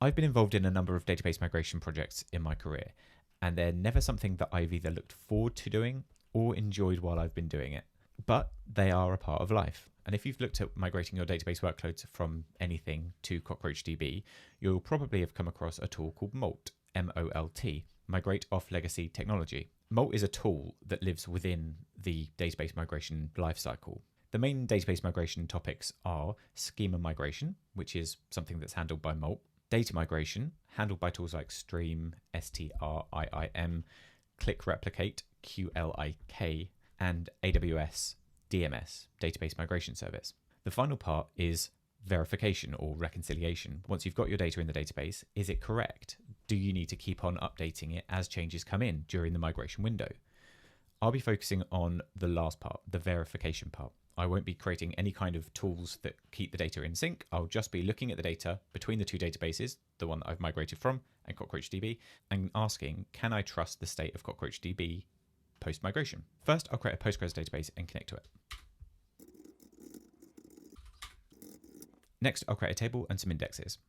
I've been involved in a number of database migration projects in my career, and they're never something that I've either looked forward to doing or enjoyed while I've been doing it. But they are a part of life. And if you've looked at migrating your database workloads from anything to CockroachDB, you'll probably have come across a tool called MOLT, M-O-L-T, Migrate Off Legacy Technology. MOLT is a tool that lives within the database migration lifecycle. The main database migration topics are schema migration, which is something that's handled by MOLT, data migration, handled by tools like Stream, STRIIM, Click Replicate, QLIK, and AWS DMS, Database Migration Service. The final part is verification or reconciliation. Once you've got your data in the database, is it correct? Do you need to keep on updating it as changes come in during the migration window? I'll be focusing on the last part, the verification part. I won't be creating any kind of tools that keep the data in sync. I'll just be looking at the data between the two databases, the one that I've migrated from and CockroachDB, and asking, can I trust the state of CockroachDB post-migration? First, I'll create a Postgres database and connect to it. Next, I'll create a table and some indexes.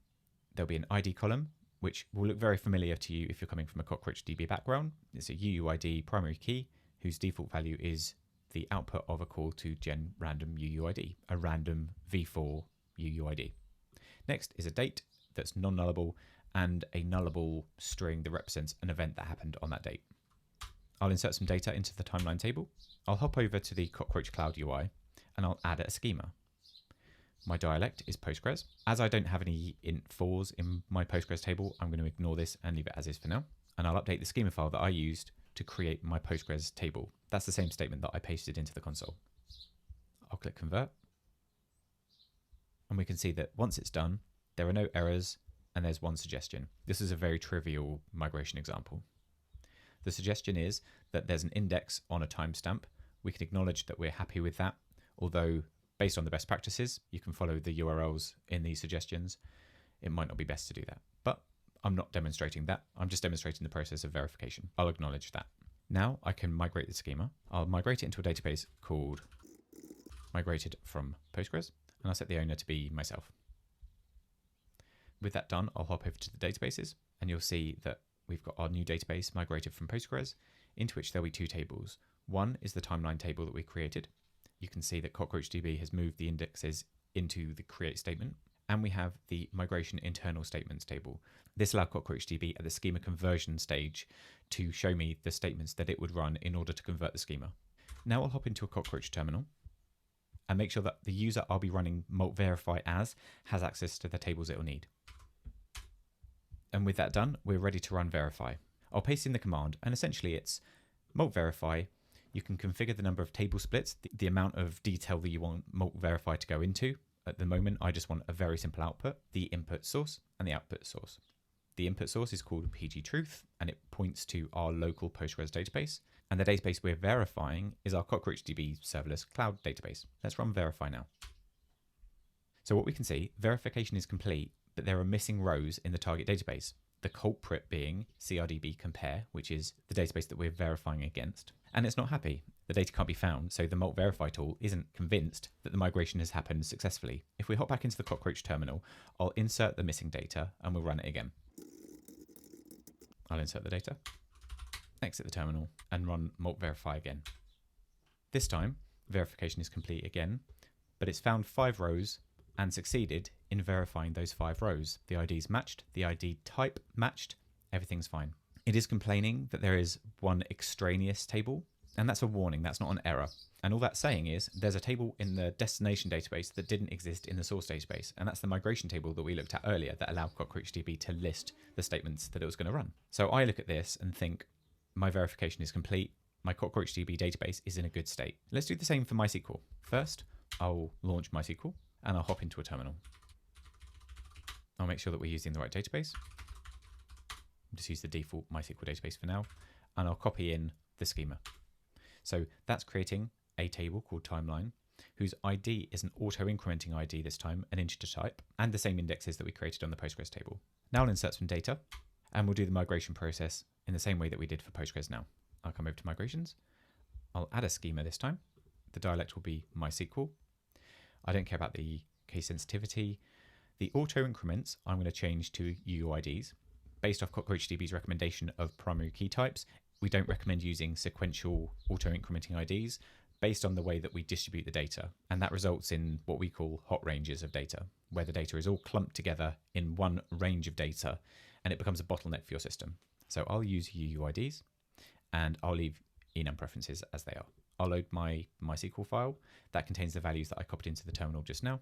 There'll be an ID column, which will look very familiar to you if you're coming from a CockroachDB background. It's a UUID primary key, whose default value is the output of a call to gen random UUID, a random v4 UUID. Next is a date that's non-nullable and a nullable string that represents an event that happened on that date. I'll insert some data into the timeline table. I'll hop over to the Cockroach Cloud UI and I'll add a schema. My dialect is Postgres. As I don't have any int4s in my Postgres table, I'm going to ignore this and leave it as is for now. And I'll update the schema file that I used to create my Postgres table. That's the same statement that I pasted into the console. I'll click convert. And we can see that once it's done, there are no errors and there's one suggestion. This is a very trivial migration example. The suggestion is that there's an index on a timestamp. We can acknowledge that we're happy with that, although based on the best practices, you can follow the URLs in these suggestions. It might not be best to do that, but I'm not demonstrating that. I'm just demonstrating the process of verification. I'll acknowledge that. Now I can migrate the schema. I'll migrate it into a database called migrated from Postgres, and I'll set the owner to be myself. With that done, I'll hop over to the databases, and you'll see that we've got our new database migrated from Postgres, into which there'll be two tables. One is the timeline table that we created. You can see that CockroachDB has moved the indexes into the create statement, and we have the migration internal statements table. This allows CockroachDB at the schema conversion stage to show me the statements that it would run in order to convert the schema. Now I'll hop into a Cockroach terminal and make sure that the user I'll be running MOLT Verify as has access to the tables it will need. And with that done, we're ready to run verify. I'll paste in the command, and essentially it's MOLT Verify. You can configure the number of table splits, the amount of detail that you want MOLT Verify to go into. At the moment, I just want a very simple output, the input source and the output source. The input source is called pgtruth, and it points to our local Postgres database. And the database we're verifying is our CockroachDB serverless cloud database. Let's run verify now. So what we can see, verification is complete, but there are missing rows in the target database. The culprit being CRDB compare, which is the database that we're verifying against. And it's not happy. The data can't be found, so the MOLT Verify tool isn't convinced that the migration has happened successfully. If we hop back into the Cockroach terminal, I'll insert the missing data and we'll run it again. I'll insert the data, exit the terminal, and run MOLT Verify again. This time, verification is complete again, but it's found 5 rows and succeeded in verifying those 5 rows. The ID's matched, the ID type matched, everything's fine. It is complaining that there is one extraneous table, and that's a warning, that's not an error. And all that's saying is there's a table in the destination database that didn't exist in the source database, and that's the migration table that we looked at earlier that allowed CockroachDB to list the statements that it was going to run. So I look at this and think, my verification is complete, my CockroachDB database is in a good state. Let's do the same for MySQL. First, I'll launch MySQL, and I'll hop into a terminal. I'll make sure that we're using the right database. I'll just use the default MySQL database for now, and I'll copy in the schema. So that's creating a table called timeline, whose ID is an auto-incrementing ID this time, an integer type, and the same indexes that we created on the Postgres table. Now I'll insert some data, and we'll do the migration process in the same way that we did for Postgres now. I'll come over to migrations. I'll add a schema this time. The dialect will be MySQL. I don't care about the case sensitivity. The auto increments I'm going to change to UUIDs. Based off CockroachDB's recommendation of primary key types, we don't recommend using sequential auto incrementing IDs based on the way that we distribute the data. And that results in what we call hot ranges of data, where the data is all clumped together in one range of data, and it becomes a bottleneck for your system. So I'll use UUIDs, and I'll leave enum preferences as they are. I'll load my MySQL file that contains the values that I copied into the terminal just now,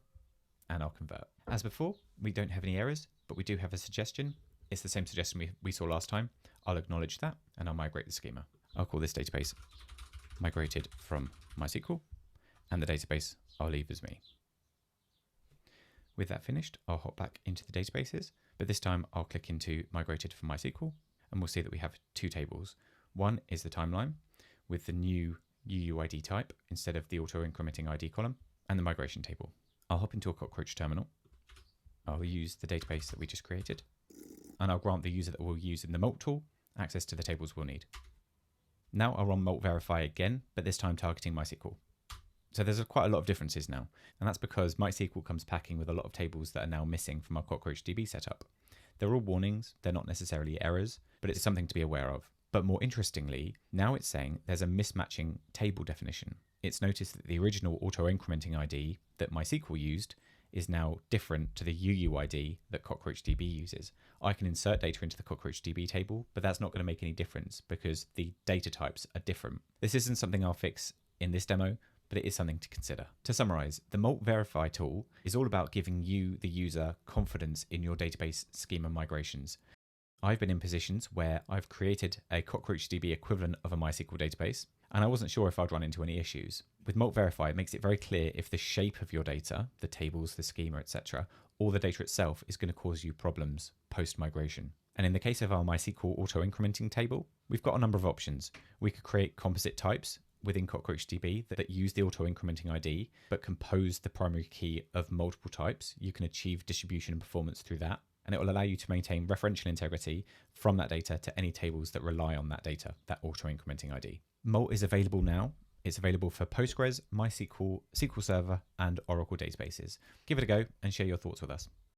and I'll convert. As before, we don't have any errors, but we do have a suggestion. It's the same suggestion we saw last time. I'll acknowledge that, and I'll migrate the schema. I'll call this database migrated from MySQL, and the database I'll leave as me. With that finished, I'll hop back into the databases, but this time I'll click into migrated from MySQL, and we'll see that we have two tables. One is the timeline with the new UUID type instead of the auto-incrementing ID column, and the migration table. I'll hop into a Cockroach terminal. I'll use the database that we just created, and I'll grant the user that we'll use in the MOLT tool access to the tables we'll need. Now I'll run MOLT Verify again, but this time targeting MySQL. So there's quite a lot of differences now, and that's because MySQL comes packing with a lot of tables that are now missing from our CockroachDB setup. They're all warnings, they're not necessarily errors, but it's something to be aware of. But more interestingly, now it's saying there's a mismatching table definition. It's noticed that the original auto-incrementing ID that MySQL used is now different to the UUID that CockroachDB uses. I can insert data into the CockroachDB table, but that's not going to make any difference because the data types are different. This isn't something I'll fix in this demo, but it is something to consider. To summarize, the MOLT Verify tool is all about giving you, the user, confidence in your database schema migrations. I've been in positions where I've created a CockroachDB equivalent of a MySQL database, and I wasn't sure if I'd run into any issues. With MOLT Verify, it makes it very clear if the shape of your data, the tables, the schema, etc., or the data itself is going to cause you problems post-migration. And in the case of our MySQL auto-incrementing table, we've got a number of options. We could create composite types within CockroachDB that use the auto-incrementing ID, but compose the primary key of multiple types. You can achieve distribution and performance through that, and it will allow you to maintain referential integrity from that data to any tables that rely on that data, that auto-incrementing ID. MOLT is available now. It's available for Postgres, MySQL, SQL Server, and Oracle databases. Give it a go and share your thoughts with us.